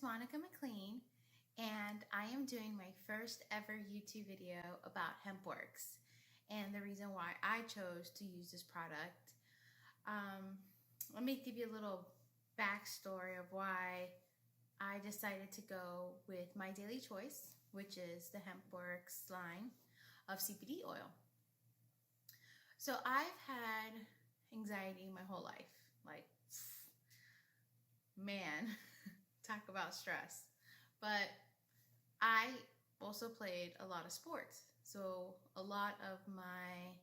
Monica McLean, and I am doing my first ever YouTube video about Hempworx and the reason why I chose to use this product. Let me give you a little backstory of why I decided to go with my daily choice, which is the Hempworx line of CBD oil. So I've had anxiety my whole life, like, man, talk about stress. But I also played a lot of sports. So a lot of my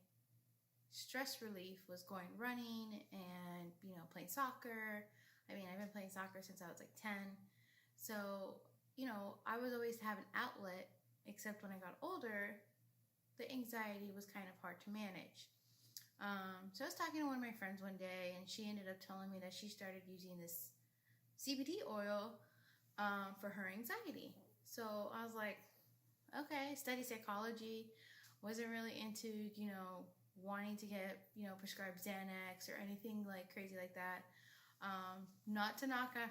stress relief was going running and, playing soccer. I mean, I've been playing soccer since I was like 10. So, I was always have an outlet, except when I got older, the anxiety was kind of hard to manage. So I was talking to one of my friends one day, and she ended up telling me that she started using this CBD oil for her anxiety. So I was like, okay, studied psychology, wasn't really into, wanting to get, prescribed Xanax or anything like crazy like that. Not to knock off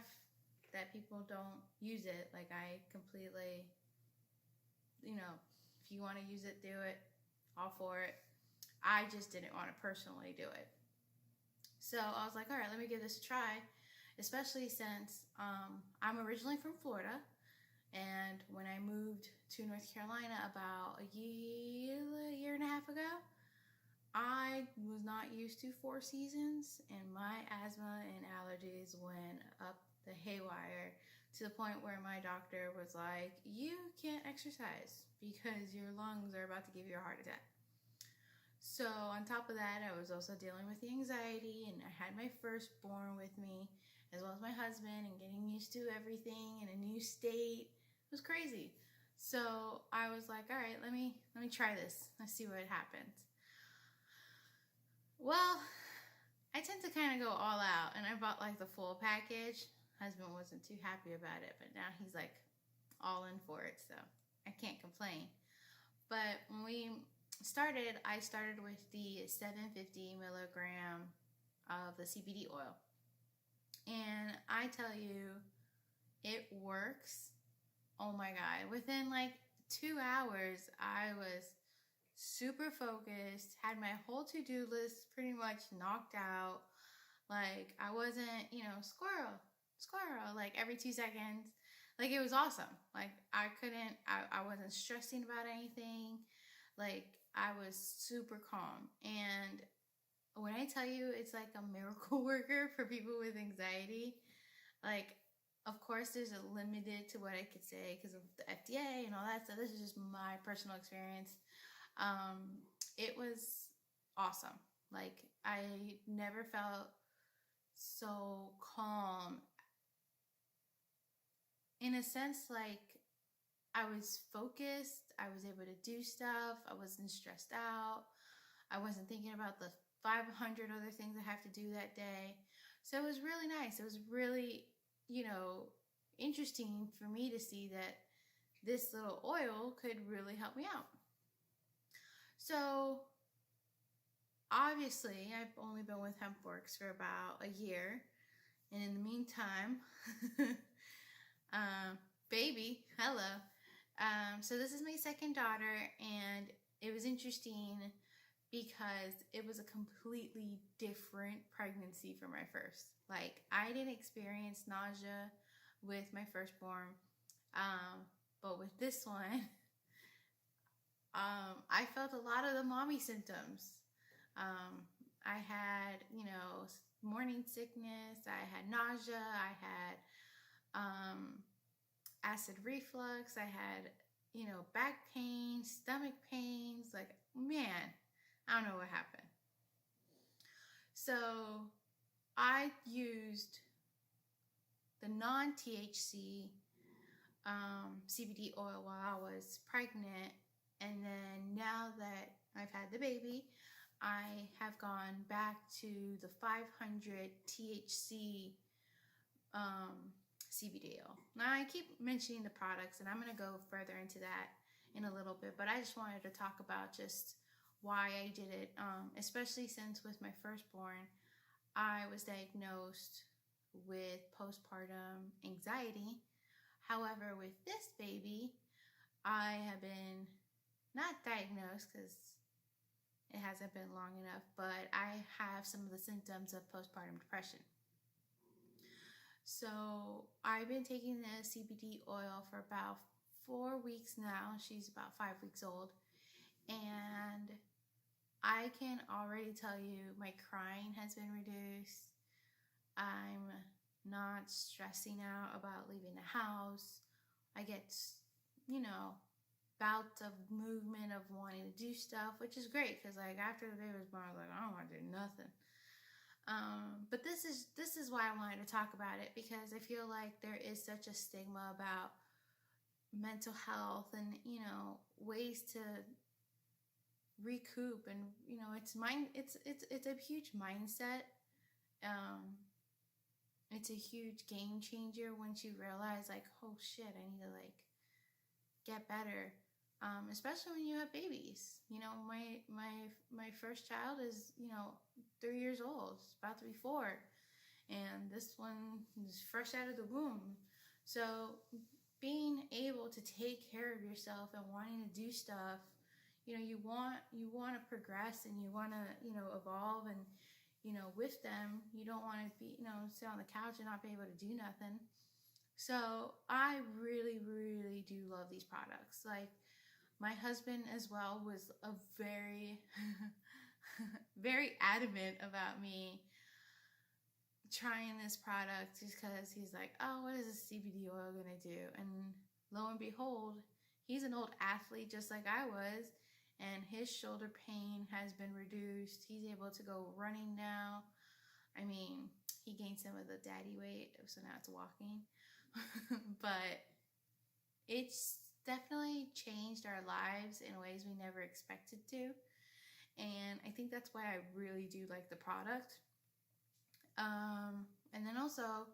that people don't use it. Like, I completely, if you want to use it, do it, all for it. I just didn't want to personally do it. So I was like, all right, let me give this a try, especially since I'm originally from Florida. And when I moved to North Carolina about a year and a half ago, I was not used to 4 seasons, and my asthma and allergies went up the haywire to the point where my doctor was like, you can't exercise because your lungs are about to give you a heart attack. So on top of that, I was also dealing with the anxiety, and I had my firstborn with me, as well as my husband, and getting used to everything in a new state. It was crazy. So I was like, all right, let me try this. Let's see what happens. Well, I tend to kind of go all out, and I bought like the full package. Husband wasn't too happy about it, but now he's like all in for it, so I can't complain. But when I started with the 750 milligram of the CBD oil. And I tell you, it works. Oh my God. Within like 2 hours, I was super focused, had my whole to-do list pretty much knocked out. Like, I wasn't, squirrel, like every 2 seconds. Like, it was awesome. Like, I wasn't stressing about anything. Like, I was super calm. And when I tell you it's like a miracle worker for people with anxiety, like, of course there's a limited to what I could say because of the FDA and all that stuff. This is just my personal experience. It was awesome. Like, I never felt so calm. In a sense, like, I was focused, I was able to do stuff, I wasn't stressed out, I wasn't thinking about the 500 other things I have to do that day. So it was really nice. It was really, interesting for me to see that this little oil could really help me out. So obviously, I've only been with Hempworx for about a year. And in the meantime, baby, hello. So this is my second daughter, and it was interesting because it was a completely different pregnancy from my first. Like, I didn't experience nausea with my firstborn, but with this one, I felt a lot of the mommy symptoms. I had, morning sickness, I had nausea, I had acid reflux, I had, back pain, stomach pains. Like, man, I don't know what happened. So I used the non-THC CBD oil while I was pregnant, and then now that I've had the baby, I have gone back to the 500 THC CBD oil. Now, I keep mentioning the products, and I'm going to go further into that in a little bit, but I just wanted to talk about just why I did it, especially since with my firstborn, I was diagnosed with postpartum anxiety However, with this baby, I have been not diagnosed because it hasn't been long enough, but I have some of the symptoms of postpartum depression. So I've been taking the CBD oil for about 4 weeks now. She's about 5 weeks old. And I can already tell you my crying has been reduced. I'm not stressing out about leaving the house. I get, bouts of movement of wanting to do stuff, which is great because like after the baby was born, I was like, I don't want to do nothing. But this is why I wanted to talk about it, because I feel like there is such a stigma about mental health and ways to recoup, and it's a huge mindset. It's a huge game changer once you realize like, oh shit, I need to like get better. Especially when you have babies. My first child is 3 years old. It's about to be 4, and this one is fresh out of the womb. So being able to take care of yourself and wanting to do stuff, you want to progress and you want to evolve, and with them you don't want to be sit on the couch and not be able to do nothing. So I really, really do love these products. Like my husband as well was a very very adamant about me trying this product, just because he's like, oh, what is this CBD oil gonna do? And lo and behold, he's an old athlete just like I was, and his shoulder pain has been reduced. He's able to go running now. I mean, he gained some of the daddy weight, so now it's walking. But it's definitely changed our lives in ways we never expected to. And I think that's why I really do like the product. And then also,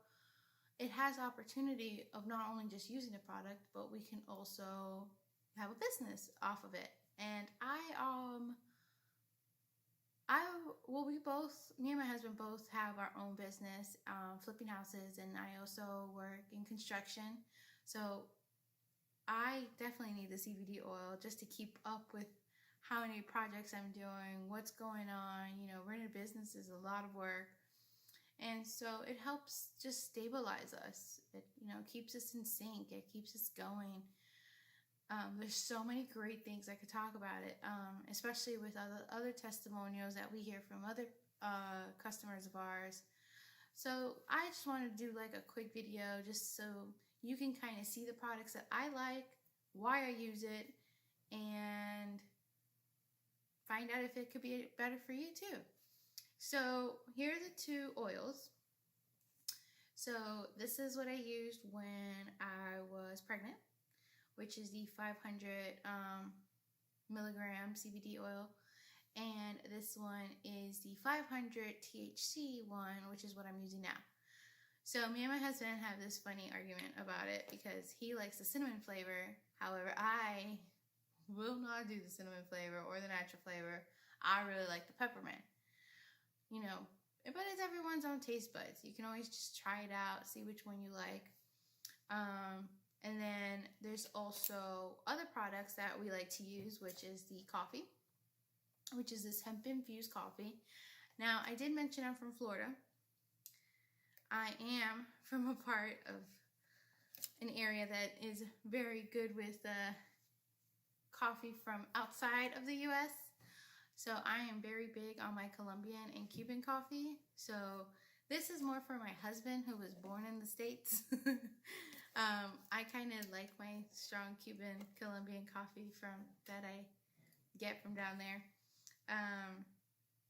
it has opportunity of not only just using the product, but we can also have a business off of it. And me and my husband both have our own business, flipping houses, and I also work in construction. So I definitely need the CBD oil just to keep up with how many projects I'm doing, what's going on. Running a business is a lot of work. And so it helps just stabilize us. It, keeps us in sync. It keeps us going. There's so many great things I could talk about it, especially with other testimonials that we hear from other customers of ours. So I just wanted to do like a quick video just so you can kind of see the products that I like, why I use it, and find out if it could be better for you too. So here are the 2 oils. So this is what I used when I was pregnant, which is the 500 milligram CBD oil. And this one is the 500 THC one, which is what I'm using now. So me and my husband have this funny argument about it because he likes the cinnamon flavor. However, I will not do the cinnamon flavor or the natural flavor. I really like the peppermint. But it's everyone's own taste buds. You can always just try it out, see which one you like. And then there's also other products that we like to use, which is the coffee, which is this hemp-infused coffee. Now, I did mention I'm from Florida. I am from a part of an area that is very good with coffee from outside of the U.S., so I am very big on my Colombian and Cuban coffee. So this is more for my husband, who was born in the States. I kind of like my strong Cuban Colombian coffee that I get from down there.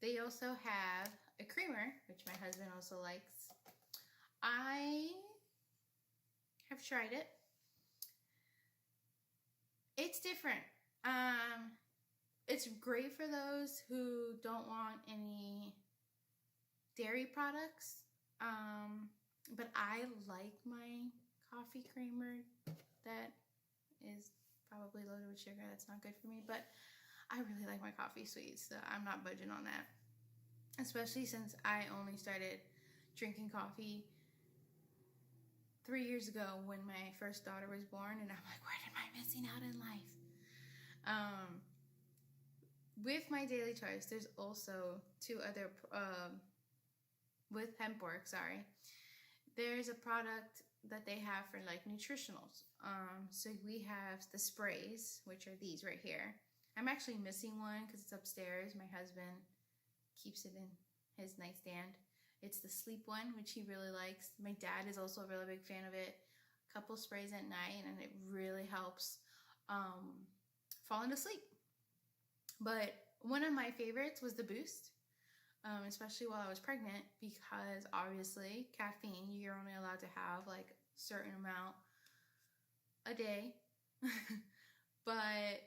They also have a creamer, which my husband also likes. I have tried it. It's different. It's great for those who don't want any dairy products. But I like my coffee creamer that is probably loaded with sugar. That's not good for me, but I really like my coffee sweet, so I'm not budging on that. Especially since I only started drinking coffee 3 years ago when my first daughter was born, and I'm like, what am I missing out in life? With my daily choice, there's also two other, with Hempworx, there's a product that they have for like nutritionals. So we have the sprays, which are these right here. I'm actually missing one because it's upstairs. My husband keeps it in his nightstand. It's the sleep one, which he really likes. My dad is also a really big fan of it. A couple sprays at night, and it really helps falling asleep. But one of my favorites was the Boost, especially while I was pregnant, because obviously caffeine, you're only allowed to have like a certain amount a day. But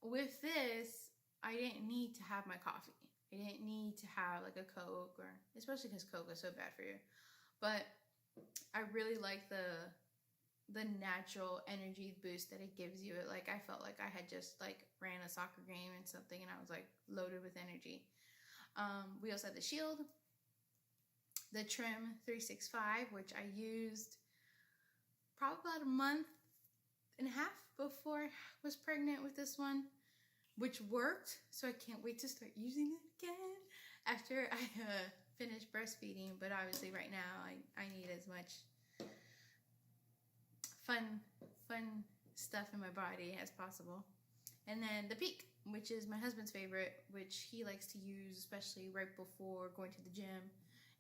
with this, I didn't need to have my coffee. I didn't need to have like a Coke, or especially because Coke is so bad for you. But I really like the natural energy boost that it gives you. Like I felt like I had just like ran a soccer game and something, and I was like loaded with energy. We also had the Shield, the Trim 365, which I used probably about a month and a half before I was pregnant with this one, which worked. So I can't wait to start using it again after I finished breastfeeding. But obviously right now I need as much fun stuff in my body as possible. And then the Peak, which is my husband's favorite, which he likes to use especially right before going to the gym.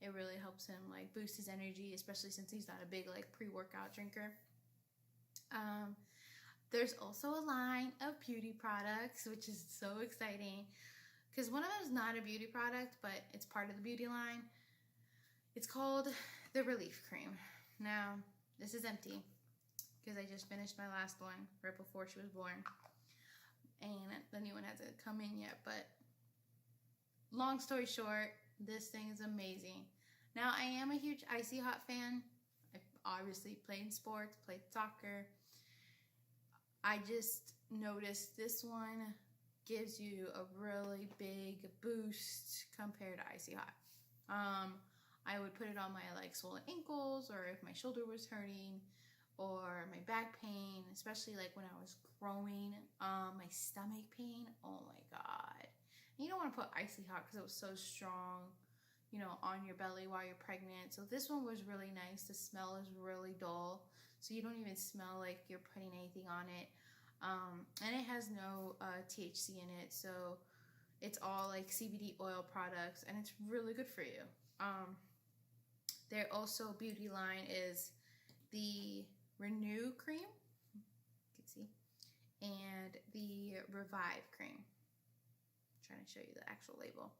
It really helps him like boost his energy, especially since he's not a big like pre-workout drinker. There's also a line of beauty products, which is so exciting because one of them is not a beauty product, but it's part of the beauty line. It's called the Relief Cream. Now, this is empty because I just finished my last one right before she was born, and the new one hasn't come in yet. But long story short, this thing is amazing. Now, I am a huge Icy Hot fan. I obviously played sports, played soccer. I just noticed this one gives you a really big boost compared to Icy Hot. I would put it on my like swollen ankles, or if my shoulder was hurting, or my back pain, especially like when I was growing, my stomach pain. Oh my God. And you don't want to put Icy Hot because it was so strong, you know, on your belly while you're pregnant. So this one was really nice. The smell is really dull, so you don't even smell like you're putting anything on it. And it has no THC in it, so it's all like CBD oil products, and it's really good for you. Their also beauty line is the Renew Cream, you can see, and the Revive Cream. I'm trying to show you the actual label.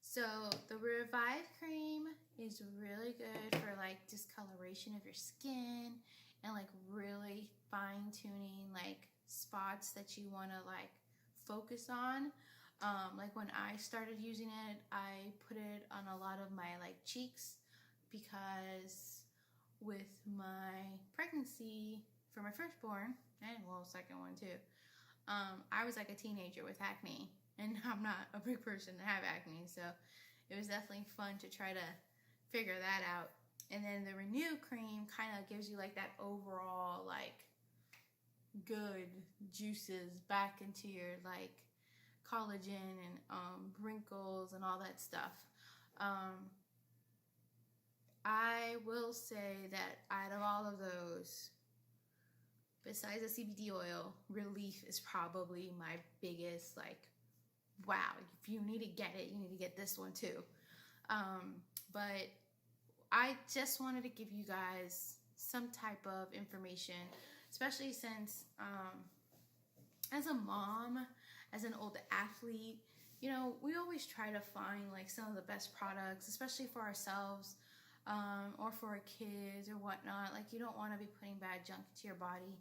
So the Revive Cream is really good for like discoloration of your skin and like really fine tuning like spots that you want to like focus on. Like when I started using it, I put it on a lot of my like cheeks, because with my pregnancy for my firstborn, and well, second one too, I was like a teenager with acne, and I'm not a big person to have acne, so it was definitely fun to try to figure that out. And then the Renew Cream kind of gives you like that overall like good juices back into your like collagen and wrinkles and all that stuff. I will say that out of all of those, besides the CBD oil, Relief is probably my biggest like, wow, if you need to get it, you need to get this one too. But I just wanted to give you guys some type of information, especially since as a mom, as an old athlete, you know, we always try to find like some of the best products, especially for ourselves, or for our kids or whatnot. Like, you don't want to be putting bad junk into your body.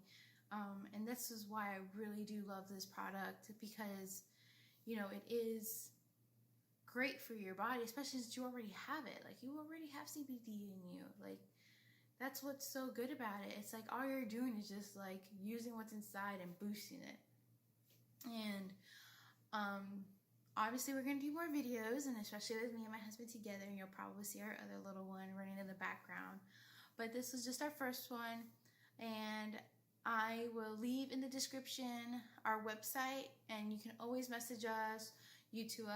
And this is why I really do love this product, because, you know, it is great for your body, especially since you already have it. Like, you already have CBD in you. Like, that's what's so good about it. It's like all you're doing is just like using what's inside and boosting it. And obviously we're going to do more videos, and especially with me and my husband together, and you'll probably see our other little one running in the background. but this was just our first one, and I will leave in the description our website, and you can always message us. YouTube